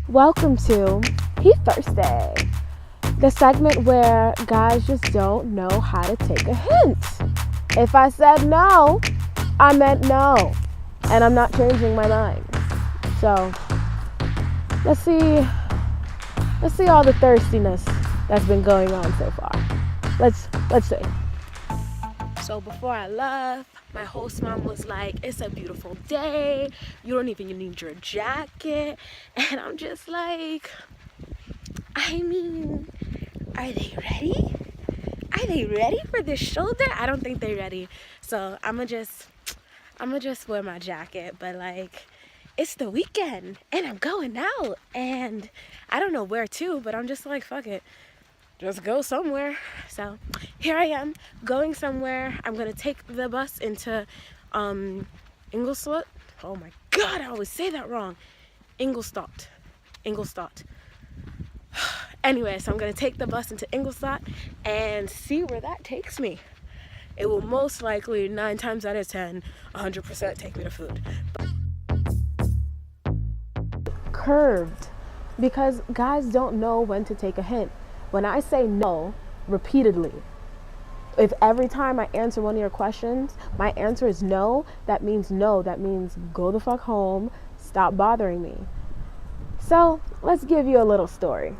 Welcome to He Thursday, the segment where guys just don't know how to take a hint. If I said no, I meant no, and I'm not changing my mind. So let's see all the thirstiness that's been going on so far. Let's see. So before I left, my host mom was like, it's a beautiful day. You don't even need your jacket. And I'm just like, I mean, are they ready? Are they ready for this shoulder? I don't think they're ready. So I'm gonna just wear my jacket. But like, it's the weekend and I'm going out. And I don't know where to, but I'm just like, fuck it. Just go somewhere. So here I am going somewhere. I'm gonna take the bus into Ingolstadt. Oh my god, I always say that wrong. Ingolstadt. Anyway, so I'm gonna take the bus into Ingolstadt and see where that takes me. It will most likely 9 times out of 10 100% take me to food. Curved, because guys don't know when to take a hint. When I say no repeatedly, if every time I answer one of your questions, my answer is no, that means no. That means go the fuck home, stop bothering me. So let's give you a little story.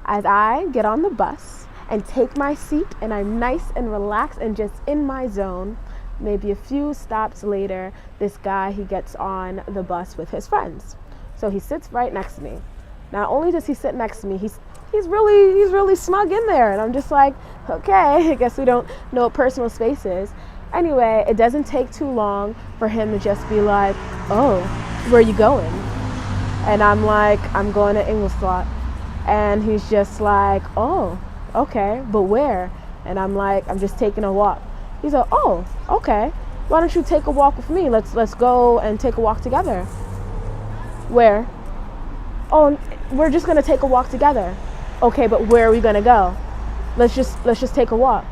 As I get on the bus and take my seat and I'm nice and relaxed and just in my zone, maybe a few stops later, this guy, he gets on the bus with his friends. So he sits right next to me. Not only does he sit next to me, he's really smug in there, and I'm just like, okay, I guess we don't know what personal space is. Anyway, it doesn't take too long for him to just be like, oh, where are you going? And I'm like, I'm going to Ingolstadt. And he's just like, oh, okay, but where? And I'm like, I'm just taking a walk. He's like, oh, okay, why don't you take a walk with me? Let's go and take a walk together. Where? Oh, we're just gonna take a walk together. Okay, but where are we gonna go? Let's just take a walk.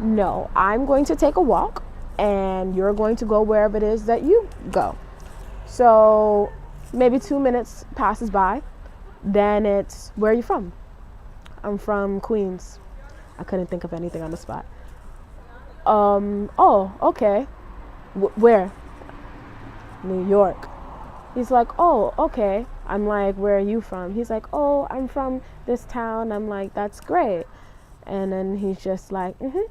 No, I'm going to take a walk and you're going to go wherever it is that you go. So maybe 2 minutes passes by. Then it's, where are you from? I'm from Queens. I couldn't think of anything on the spot. Oh, okay. Where? New York. He's like, oh, okay. I'm like, where are you from? He's like, oh, I'm from this town. I'm like, that's great. And then he's just like, mm-hmm.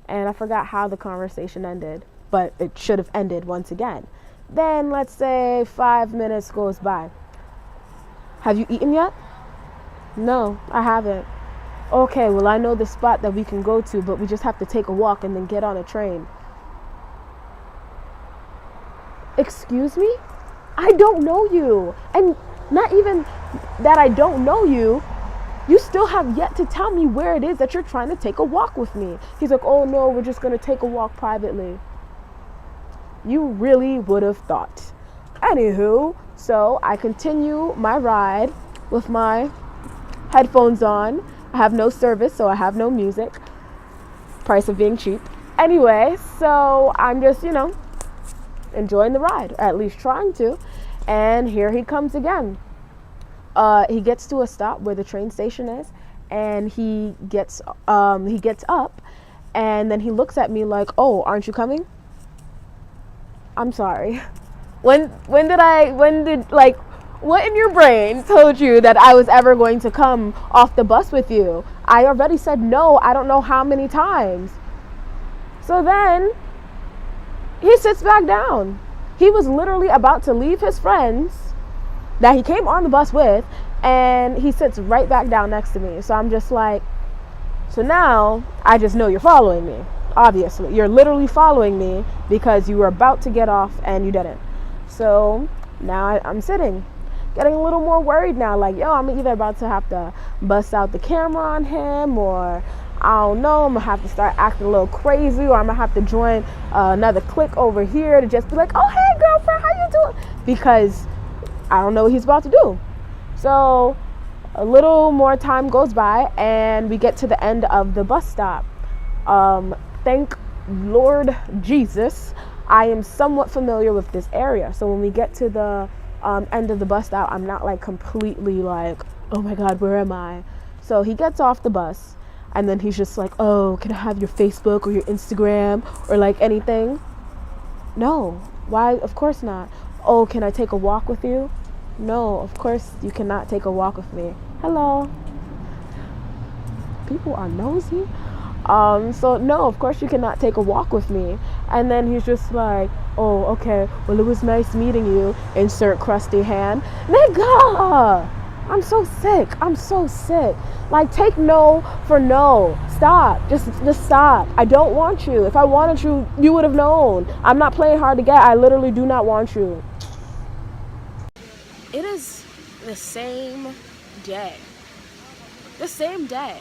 And I forgot how the conversation ended, but it should have ended once again. Then let's say 5 minutes goes by. Have you eaten yet? No, I haven't. Okay, well, I know the spot that we can go to, but we just have to take a walk and then get on a train. Excuse me? I don't know you. And not even that I don't know you, you still have yet to tell me where it is that you're trying to take a walk with me. He's like, oh no, we're just going to take a walk privately. You really would have thought. Anywho, so I continue my ride with my headphones on. I have no service, so I have no music. Price of being cheap. Anyway, so I'm just, enjoying the ride, or at least trying to. And here he comes again. He gets to a stop where the train station is, and he gets up, and then he looks at me like, oh, aren't you coming? I'm sorry. What in your brain told you that I was ever going to come off the bus with you? I already said no, I don't know how many times. So then he sits back down. He was literally about to leave his friends that he came on the bus with, and he sits right back down next to me. So I'm just like, so now I just know you're following me. Obviously, you're literally following me because you were about to get off and you didn't. So now I'm sitting, getting a little more worried now. Like, yo, I'm either about to have to bust out the camera on him, or I don't know, I'm gonna have to start acting a little crazy, or I'm gonna have to join another clique over here to just be like, oh, hey, girlfriend, how you doing? Because I don't know what he's about to do. So a little more time goes by, and we get to the end of the bus stop. Thank Lord Jesus, I am somewhat familiar with this area. So when we get to the end of the bus stop, I'm not like completely like, oh my God, where am I? So he gets off the bus and then he's just like, oh, can I have your Facebook or your Instagram or like anything? No. Why? Of course not. Oh, can I take a walk with you? No, of course you cannot take a walk with me. Hello. People are nosy. So no, of course you cannot take a walk with me. And then he's just like, oh, okay, well, it was nice meeting you. Insert crusty hand. Nigga! I'm so sick. Like, take no for no. Stop. Just stop. I don't want you. If I wanted you, you would have known. I'm not playing hard to get. I literally do not want you. It is the same day. The same day.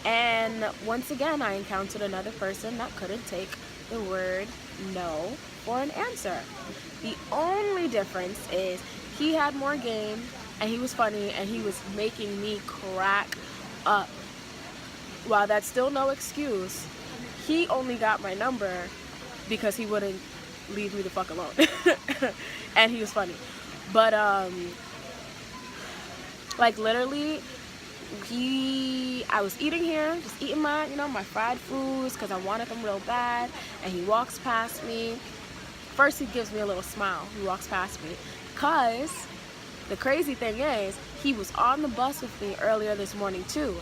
And once again, I encountered another person that couldn't take the word no for an answer. The only difference is he had more game and he was funny and he was making me crack up. While that's still no excuse, he only got my number because he wouldn't leave me the fuck alone. And he was funny. But like literally, I was eating here, just eating my, my fried foods because I wanted them real bad, and he walks past me. First he gives me a little smile. He walks past me because the crazy thing is he was on the bus with me earlier this morning too.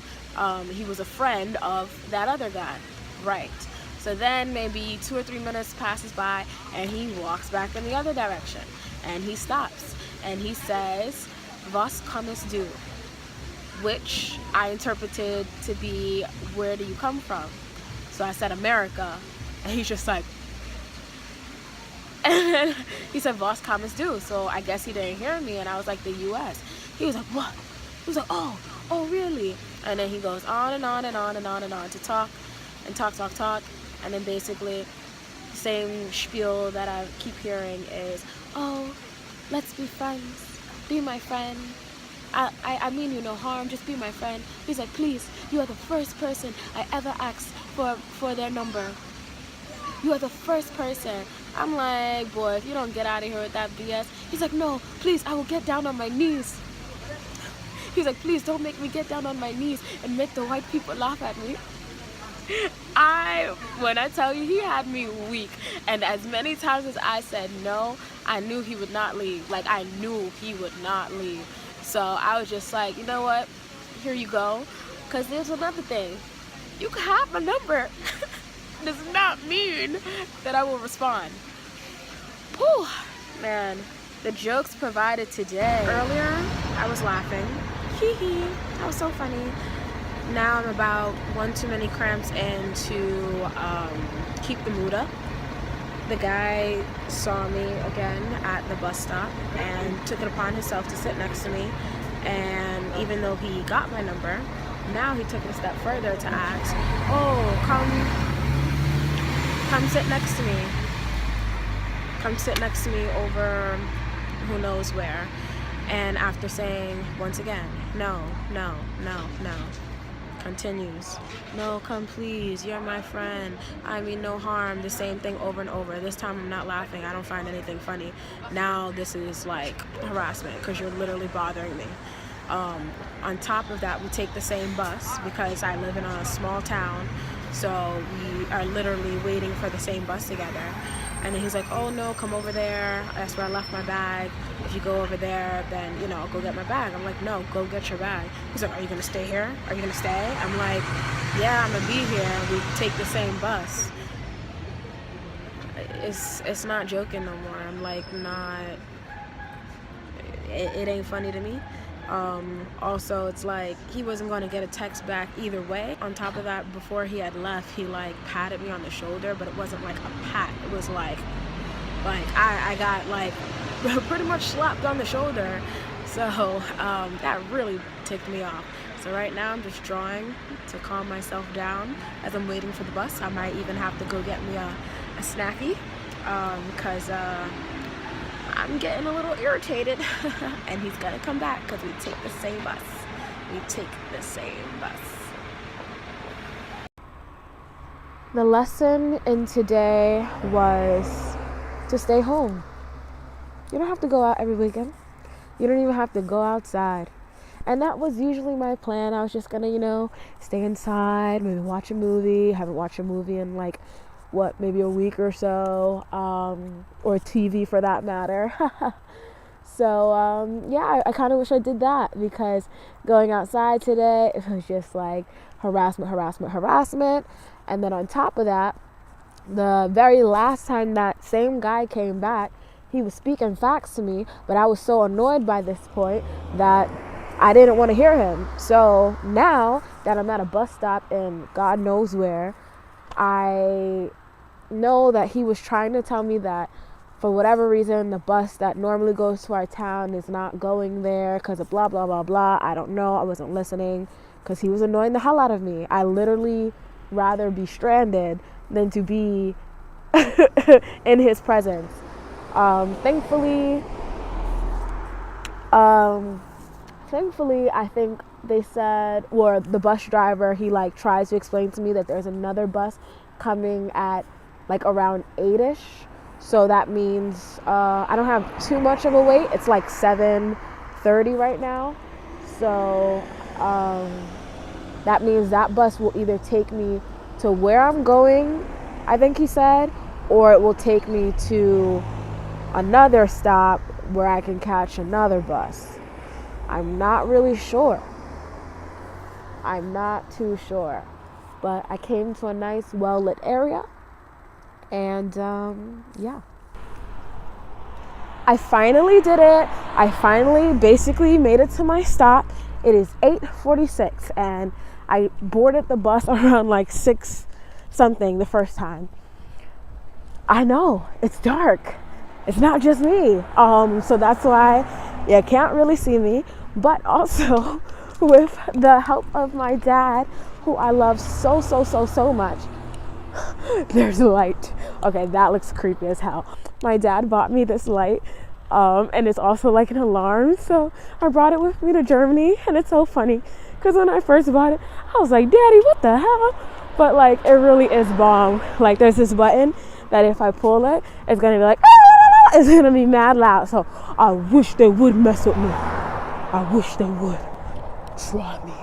He was a friend of that other guy, right? So then maybe 2 or 3 minutes passes by and he walks back in the other direction and he stops and he says, "Was kommst du?" which I interpreted to be, where do you come from? So I said, America. And he's just like, and he said, "Was kommst du?" So I guess he didn't hear me, and I was like, the US. He was like, what? He was like, oh, really? And then he goes on and on and on and on and on to talk and talk. And then basically the same spiel that I keep hearing is, oh, let's be friends. Be my friend. I mean you no harm, just be my friend. He's like, please, you are the first person I ever asked for their number. You are the first person. I'm like, boy, if you don't get out of here with that BS. He's like, no, please, I will get down on my knees. He's like, please don't make me get down on my knees and make the white people laugh at me. When I tell you, he had me weak. And as many times as I said no, I knew he would not leave. Like, I knew he would not leave. So I was just like, you know what? Here you go. Because there's another thing. You can have my number. Does not mean that I will respond. Whew, man. The jokes provided today. Earlier, I was laughing. Hee hee. That was so funny. Now I'm about one too many cramps in to keep the mood up. The guy saw me again at the bus stop and took it upon himself to sit next to me. And even though he got my number, now he took it a step further to ask, oh, come sit next to me. Come sit next to me over who knows where. And after saying once again, no, continues. No, come please, you're my friend. I mean no harm. The same thing over and over. This time I'm not laughing. I don't find anything funny. Now this is like harassment because you're literally bothering me. On top of that, we take the same bus because I live in a small town. So we are literally waiting for the same bus together. And then he's like, oh no, come over there. That's where I left my bag. If you go over there, then, I'll go get my bag. I'm like, no, go get your bag. He's like, are you going to stay here? Are you going to stay? I'm like, yeah, I'm going to be here. We take the same bus. It's not joking no more. I'm like, it ain't funny to me. Also, it's like he wasn't going to get a text back either way. On top of that, before he had left, he like patted me on the shoulder, but it wasn't like a pat. It was like I got like pretty much slapped on the shoulder. So that really ticked me off. So right now I'm just drawing to calm myself down as I'm waiting for the bus. I might even have to go get me a snacky because I'm getting a little irritated. And he's gonna come back because we take the same bus. The lesson in today was to stay home. You don't have to go out every weekend. You don't even have to go outside. And that was usually my plan. I was just gonna, stay inside, maybe watch a movie. Haven't watched a movie in like, maybe a week or so, or TV for that matter. So, I kind of wish I did that, because going outside today, it was just like harassment. And then on top of that, the very last time that same guy came back, he was speaking facts to me, but I was so annoyed by this point that I didn't want to hear him. So now that I'm at a bus stop in God knows where, I know that he was trying to tell me that for whatever reason, the bus that normally goes to our town is not going there because of blah, blah, blah, blah. I don't know. I wasn't listening because he was annoying the hell out of me. I literally rather be stranded than to be in his presence. Thankfully, I think they said, or the bus driver, he like tries to explain to me that there's another bus coming at like around 8ish. So that means I don't have too much of a wait. It's like 7:30 right now. So that means that bus will either take me to where I'm going, I think he said, or it will take me to another stop where I can catch another bus. I'm not really sure. I'm not too sure. But I came to a nice, well-lit area. And, I finally did it. I finally basically made it to my stop. It is 8:46, and I boarded the bus around like 6 something the first time. I know, it's dark. It's not just me. So that's why you can't really see me. But also, with the help of my dad, who I love so much, there's a light. Okay, that looks creepy as hell. My dad bought me this light, and it's also like an alarm. So I brought it with me to Germany, and it's so funny because when I first bought it, I was like, Daddy, what the hell? But like, it really is bomb. Like, there's this button that if I pull it, it's gonna be like, it's gonna be mad loud. So I wish they would mess with me. I wish they would. Try me.